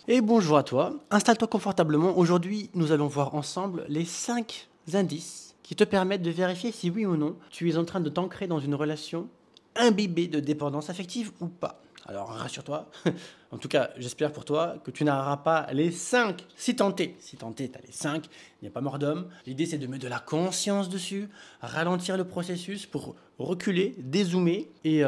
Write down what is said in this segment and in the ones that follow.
Et bonjour à toi, installe-toi confortablement. Aujourd'hui, nous allons voir ensemble les 5 indices qui te permettent de vérifier si oui ou non tu es en train de t'ancrer dans une relation imbibée de dépendance affective ou pas. Alors rassure-toi, en tout cas j'espère pour toi que tu n'auras pas les 5. Si tenté, tu as les 5, il n'y a pas mort d'homme. L'idée c'est de mettre de la conscience dessus, ralentir le processus pour reculer, dézoomer et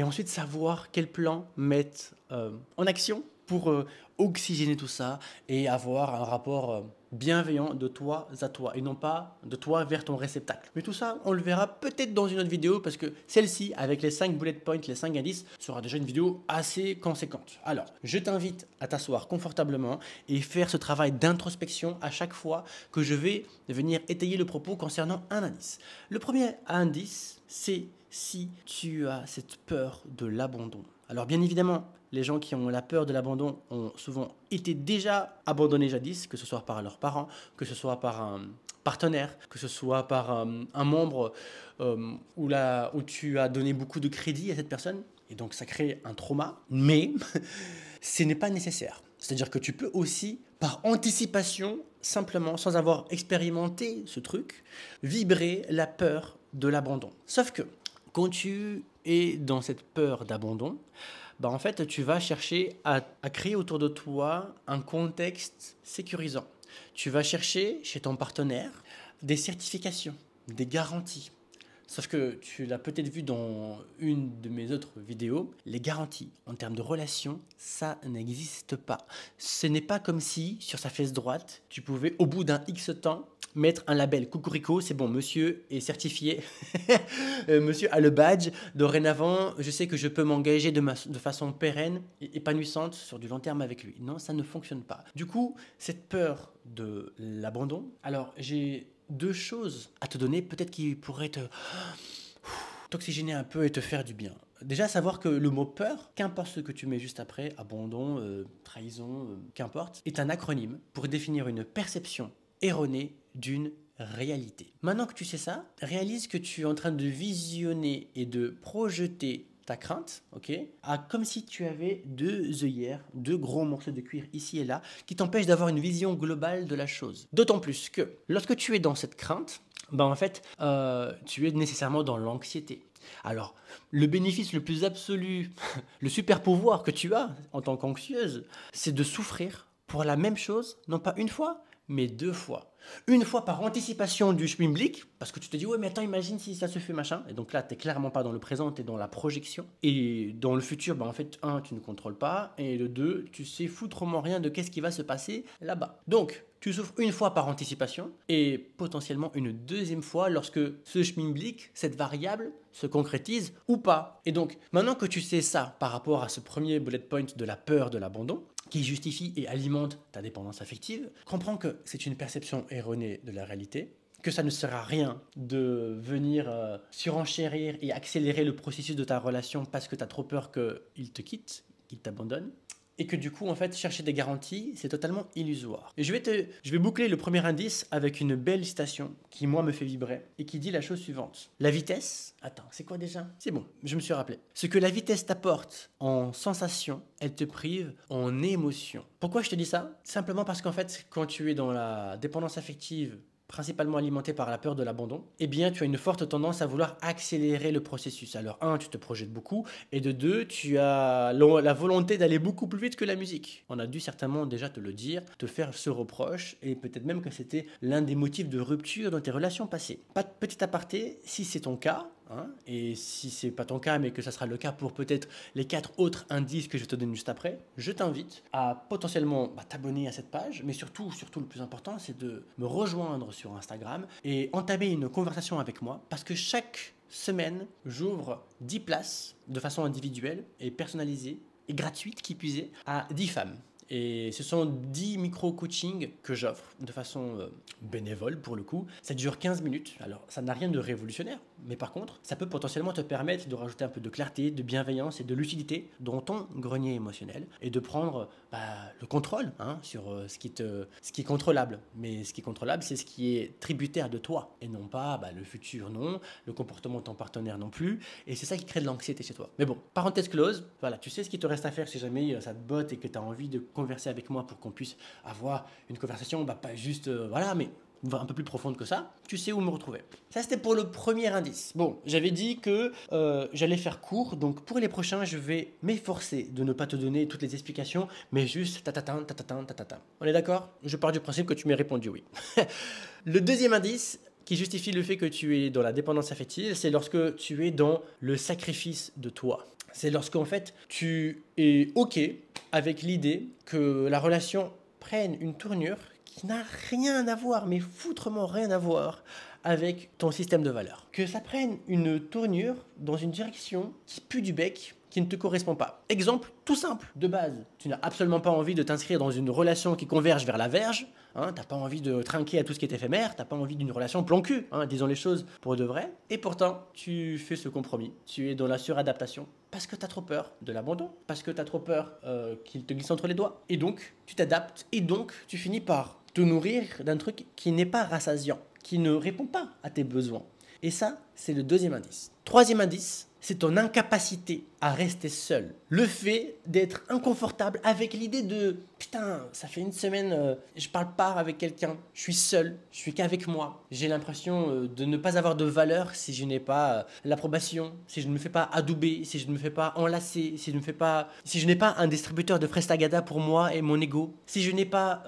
ensuite savoir quel plan mettre en action pour oxygéner tout ça et avoir un rapport bienveillant de toi à toi et non pas de toi vers ton réceptacle. Mais tout ça, on le verra peut-être dans une autre vidéo parce que celle-ci, avec les 5 bullet points, les 5 indices, sera déjà une vidéo assez conséquente. Alors, je t'invite à t'asseoir confortablement et faire ce travail d'introspection à chaque fois que je vais venir étayer le propos concernant un indice. Le premier indice, c'est si tu as cette peur de l'abandon. Alors bien évidemment, les gens qui ont la peur de l'abandon ont souvent été déjà abandonnés jadis, que ce soit par leurs parents, que ce soit par un partenaire, que ce soit par un membre où tu as donné beaucoup de crédit à cette personne, et donc ça crée un trauma, mais ce n'est pas nécessaire. C'est-à-dire que tu peux aussi, par anticipation, simplement, sans avoir expérimenté ce truc, vibrer la peur de l'abandon. Sauf que quand tu es dans cette peur d'abandon, bah en fait, tu vas chercher à créer autour de toi un contexte sécurisant. Tu vas chercher chez ton partenaire des certifications, des garanties. Sauf que tu l'as peut-être vu dans une de mes autres vidéos, les garanties en termes de relation, ça n'existe pas. Ce n'est pas comme si, sur sa fesse droite, tu pouvais, au bout d'un X temps, mettre un label. Coucou, c'est bon, monsieur est certifié. Monsieur a le badge. Dorénavant, je sais que je peux m'engager de façon pérenne et épanouissante sur du long terme avec lui. Non, ça ne fonctionne pas. Du coup, cette peur de l'abandon, alors j'ai deux choses à te donner, peut-être qui pourraient t'oxygéner un peu et te faire du bien. Déjà, savoir que le mot peur, qu'importe ce que tu mets juste après, abandon, trahison, qu'importe, est un acronyme pour définir une perception erronée d'une réalité. Maintenant que tu sais ça, réalise que tu es en train de visionner et de projeter ta crainte, ok, comme si tu avais deux œillères, deux gros morceaux de cuir ici et là, qui t'empêchent d'avoir une vision globale de la chose. D'autant plus que lorsque tu es dans cette crainte, ben en fait, tu es nécessairement dans l'anxiété. Alors, le bénéfice le plus absolu, le super pouvoir que tu as en tant qu'anxieuse, c'est de souffrir pour la même chose, non pas une fois, mais deux fois. Une fois par anticipation du schmimblick, parce que tu te dis, ouais, mais attends, imagine si ça se fait, machin. Et donc là, tu n'es clairement pas dans le présent, tu es dans la projection. Et dans le futur, bah, en fait, un, tu ne contrôles pas. Et le deux, tu sais foutrement rien de qu'est-ce qui va se passer là-bas. Donc, tu souffres une fois par anticipation et potentiellement une deuxième fois lorsque ce schmimblick, cette variable, se concrétise ou pas. Et donc, maintenant que tu sais ça par rapport à ce premier bullet point de la peur de l'abandon, qui justifie et alimente ta dépendance affective, comprends que c'est une perception erronée de la réalité, que ça ne sert à rien de venir surenchérir et accélérer le processus de ta relation parce que tu as trop peur qu'il te quitte, qu'il t'abandonne, et que du coup, en fait, chercher des garanties, c'est totalement illusoire. Et je vais boucler le premier indice avec une belle citation qui, moi, me fait vibrer et qui dit la chose suivante. La vitesse, attends, c'est quoi déjà? C'est bon, je me suis rappelé. Ce que la vitesse t'apporte en sensation, elle te prive en émotion. Pourquoi je te dis ça? Simplement parce qu'en fait, quand tu es dans la dépendance affective, principalement alimenté par la peur de l'abandon, eh bien, tu as une forte tendance à vouloir accélérer le processus. Alors, un, tu te projettes beaucoup, et de deux, tu as la volonté d'aller beaucoup plus vite que la musique. On a dû certainement déjà te le dire, te faire ce reproche, et peut-être même que c'était l'un des motifs de rupture dans tes relations passées. Pas de petit aparté, si c'est ton cas, hein, et si c'est pas ton cas, mais que ça sera le cas pour peut-être les 4 autres indices que je te donne juste après, je t'invite à potentiellement t'abonner à cette page, mais surtout le plus important, c'est de me rejoindre sur Instagram et entamer une conversation avec moi, parce que chaque semaine, j'ouvre 10 places de façon individuelle et personnalisée et gratuite qui puisse à 10 femmes. Et ce sont 10 micro-coachings que j'offre de façon bénévole pour le coup. Ça dure 15 minutes. Alors, ça n'a rien de révolutionnaire, mais par contre, ça peut potentiellement te permettre de rajouter un peu de clarté, de bienveillance et de lucidité dans ton grenier émotionnel et de prendre le contrôle sur ce qui est contrôlable. Mais ce qui est contrôlable, c'est ce qui est tributaire de toi et non pas le futur, non, le comportement de ton partenaire non plus. Et c'est ça qui crée de l'anxiété chez toi. Mais bon, parenthèse close, voilà, tu sais ce qu'il te reste à faire si jamais ça te botte et que tu as envie de converser avec moi pour qu'on puisse avoir une conversation, pas juste, voilà, mais un peu plus profonde que ça, tu sais où me retrouver. Ça, c'était pour le premier indice. Bon, j'avais dit que j'allais faire court, donc pour les prochains, je vais m'efforcer de ne pas te donner toutes les explications, mais juste tatatin, tatatin, tatatin. On est d'accord? Je pars du principe que tu m'as répondu oui. Le deuxième indice qui justifie le fait que tu es dans la dépendance affective, c'est lorsque tu es dans le sacrifice de toi. C'est lorsque, en fait, tu es OK avec l'idée que la relation prenne une tournure qui n'a rien à voir, mais foutrement rien à voir avec ton système de valeurs. Que ça prenne une tournure dans une direction qui pue du bec, qui ne te correspond pas. Exemple tout simple, de base, tu n'as absolument pas envie de t'inscrire dans une relation qui converge vers la verge, hein, tu n'as pas envie de trinquer à tout ce qui est éphémère, tu n'as pas envie d'une relation plan cul, hein, disons les choses pour de vrai, et pourtant, tu fais ce compromis, tu es dans la suradaptation, parce que tu as trop peur de l'abandon, parce que tu as trop peur qu'il te glisse entre les doigts, et donc, tu t'adaptes, et donc, tu finis par te nourrir d'un truc qui n'est pas rassasiant, qui ne répond pas à tes besoins. Et ça, c'est le deuxième indice. Troisième indice, c'est ton incapacité à rester seul. Le fait d'être inconfortable avec l'idée de « Putain, ça fait une semaine, je parle pas avec quelqu'un, je suis seul, je suis qu'avec moi. J'ai l'impression de ne pas avoir de valeur si je n'ai pas l'approbation, si je ne me fais pas adouber, si je ne me fais pas enlacer, si je n'ai pas un distributeur de Frestagada pour moi et mon ego, si je n'ai pas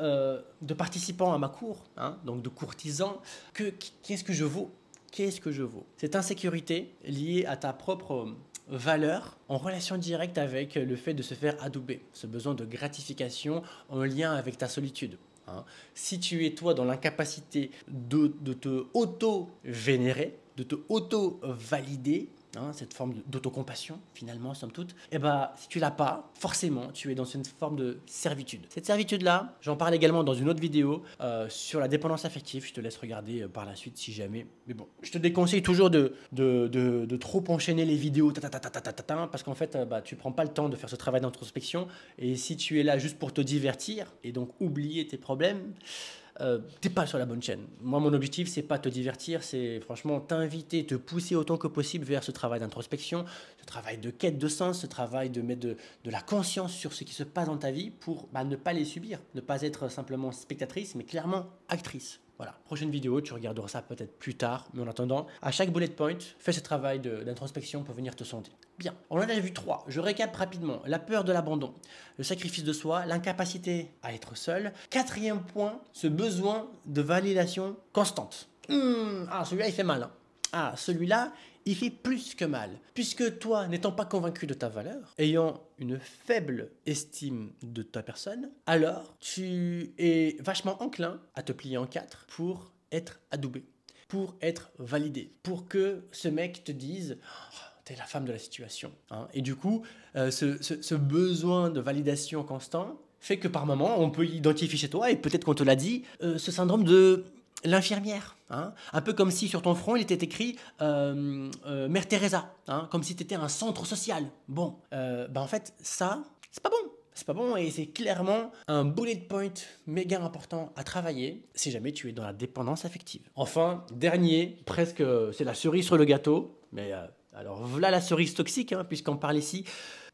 de participants à ma cour, hein, donc de courtisans, qu'est-ce que je vaux ? Qu'est-ce que je vaux? Cette insécurité liée à ta propre valeur en relation directe avec le fait de se faire adouber, ce besoin de gratification en lien avec ta solitude. Hein. Si tu es toi dans l'incapacité de te auto-vénérer, de te auto-valider, hein, cette forme d'autocompassion finalement somme toute, et si tu l'as pas, forcément tu es dans une forme de servitude. Cette servitude-là, j'en parle également dans une autre vidéo sur la dépendance affective, je te laisse regarder par la suite si jamais. Mais bon, je te déconseille toujours de trop enchaîner les vidéos parce qu'en fait tu prends pas le temps de faire ce travail d'introspection, et si tu es là juste pour te divertir et donc oublier tes problèmes, t'es pas sur la bonne chaîne. Moi, mon objectif, c'est pas te divertir, c'est franchement t'inviter, te pousser autant que possible vers ce travail d'introspection, ce travail de quête de sens, ce travail de mettre de la conscience sur ce qui se passe dans ta vie pour ne pas les subir, ne pas être simplement spectatrice, mais clairement actrice. Voilà, prochaine vidéo, tu regarderas ça peut-être plus tard, mais en attendant, à chaque bullet point, fais ce travail d'introspection pour venir te sonder. Bien, on en a vu 3. Je récap rapidement. La peur de l'abandon, le sacrifice de soi, l'incapacité à être seul. 4e point, ce besoin de validation constante. Celui-là, il fait mal. Hein. Celui-là, il fait plus que mal. Puisque toi, n'étant pas convaincu de ta valeur, ayant une faible estime de ta personne, alors tu es vachement enclin à te plier en 4 pour être adoubé, pour être validé, pour que ce mec te dise « t'es la femme de la situation hein ». Et du coup, ce besoin de validation constant fait que par moment, on peut identifier chez toi, et peut-être qu'on te l'a dit, ce syndrome de l'infirmière. Hein, un peu comme si sur ton front, il était écrit Mère Teresa, hein, comme si tu étais un centre social. Bon, en fait, ça, c'est pas bon. C'est pas bon, et c'est clairement un bullet point méga important à travailler si jamais tu es dans la dépendance affective. Enfin, dernier, presque, c'est la cerise sur le gâteau, mais alors voilà la cerise toxique, hein, puisqu'on parle ici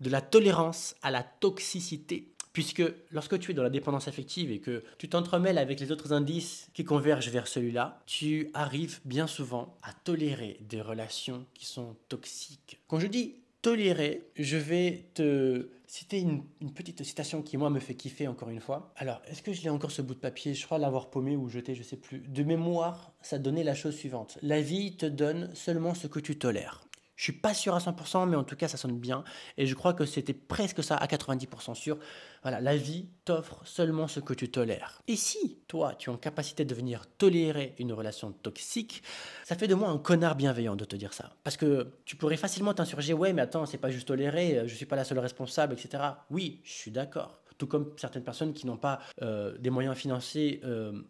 de la tolérance à la toxicité. Puisque lorsque tu es dans la dépendance affective et que tu t'entremêles avec les autres indices qui convergent vers celui-là, tu arrives bien souvent à tolérer des relations qui sont toxiques. Quand je dis tolérer, je vais te citer une petite citation qui, moi, me fait kiffer encore une fois. Alors, est-ce que je l'ai encore ce bout de papier? Je crois l'avoir paumé ou jeté, je sais plus. De mémoire, ça donnait la chose suivante. La vie te donne seulement ce que tu tolères. Je suis pas sûr à 100%, mais en tout cas, ça sonne bien. Et je crois que c'était presque ça, à 90% sûr. Voilà, la vie t'offre seulement ce que tu tolères. Et si, toi, tu es en capacité de venir tolérer une relation toxique, ça fait de moi un connard bienveillant de te dire ça. Parce que tu pourrais facilement t'insurger, ouais, mais attends, c'est pas juste tolérer, je suis pas la seule responsable, etc. Oui, je suis d'accord. Tout comme certaines personnes qui n'ont pas des moyens financiers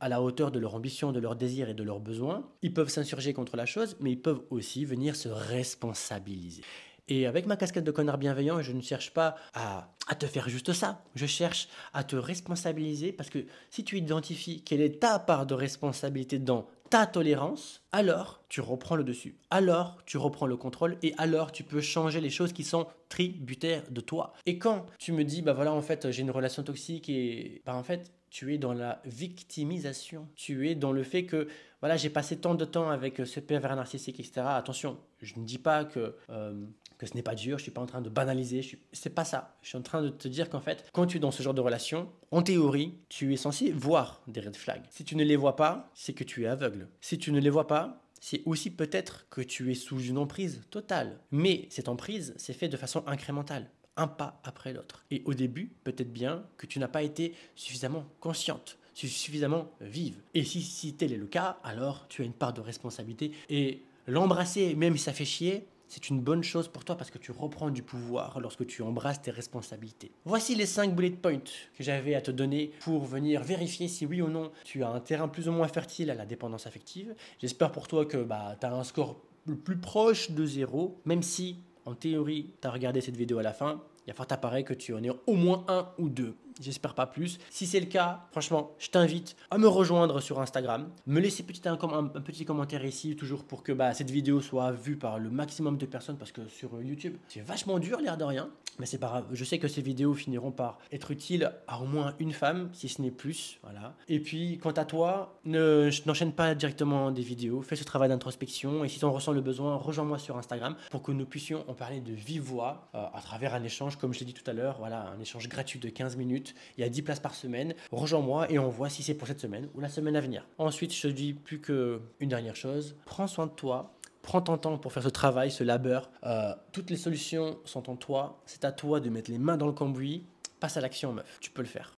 à la hauteur de leur ambition, de leurs désirs et de leurs besoins. Ils peuvent s'insurger contre la chose, mais ils peuvent aussi venir se responsabiliser. Et avec ma casquette de connard bienveillant, je ne cherche pas à te faire juste ça. Je cherche à te responsabiliser parce que si tu identifies quelle est ta part de responsabilité dans ta tolérance, alors tu reprends le dessus. Alors tu reprends le contrôle et alors tu peux changer les choses qui sont tributaires de toi. Et quand tu me dis, bah voilà, en fait, j'ai une relation toxique et bah en fait, tu es dans la victimisation. Tu es dans le fait que, voilà, j'ai passé tant de temps avec ce pervers narcissique, etc. Attention, je ne dis pas que ce n'est pas dur, je ne suis pas en train de banaliser, c'est pas ça. Je suis en train de te dire qu'en fait, quand tu es dans ce genre de relation, en théorie, tu es censé voir des red flags. Si tu ne les vois pas, c'est que tu es aveugle. Si tu ne les vois pas, c'est aussi peut-être que tu es sous une emprise totale. Mais cette emprise, c'est fait de façon incrémentale, un pas après l'autre. Et au début, peut-être bien que tu n'as pas été suffisamment consciente, suffisamment vive. Et si tel est le cas, alors tu as une part de responsabilité. Et l'embrasser, même si ça fait chier, c'est une bonne chose pour toi parce que tu reprends du pouvoir lorsque tu embrasses tes responsabilités. Voici les 5 bullet points que j'avais à te donner pour venir vérifier si oui ou non tu as un terrain plus ou moins fertile à la dépendance affective. J'espère pour toi que tu as un score le plus proche de 0, même si en théorie tu as regardé cette vidéo à la fin. Il y a fort à parier que tu en aies au moins 1 ou 2. J'espère pas plus. Si c'est le cas, franchement, je t'invite à me rejoindre sur Instagram. Me laisser un petit commentaire ici, toujours pour que cette vidéo soit vue par le maximum de personnes. Parce que sur YouTube, c'est vachement dur, l'air de rien. Mais c'est pas grave. Je sais que ces vidéos finiront par être utiles à au moins une femme, si ce n'est plus. Voilà. Et puis, quant à toi, n'enchaîne pas directement des vidéos. Fais ce travail d'introspection. Et si tu en ressens le besoin, rejoins-moi sur Instagram pour que nous puissions en parler de vive voix à travers un échange, comme je l'ai dit tout à l'heure. Voilà, un échange gratuit de 15 minutes. Il y a 10 places par semaine. Rejoins-moi et on voit si c'est pour cette semaine ou la semaine à venir. Ensuite, je te dis plus qu'une dernière chose. Prends soin de toi. Prends ton temps pour faire ce travail, ce labeur. Toutes les solutions sont en toi. C'est à toi de mettre les mains dans le cambouis. Passe à l'action, meuf. Tu peux le faire.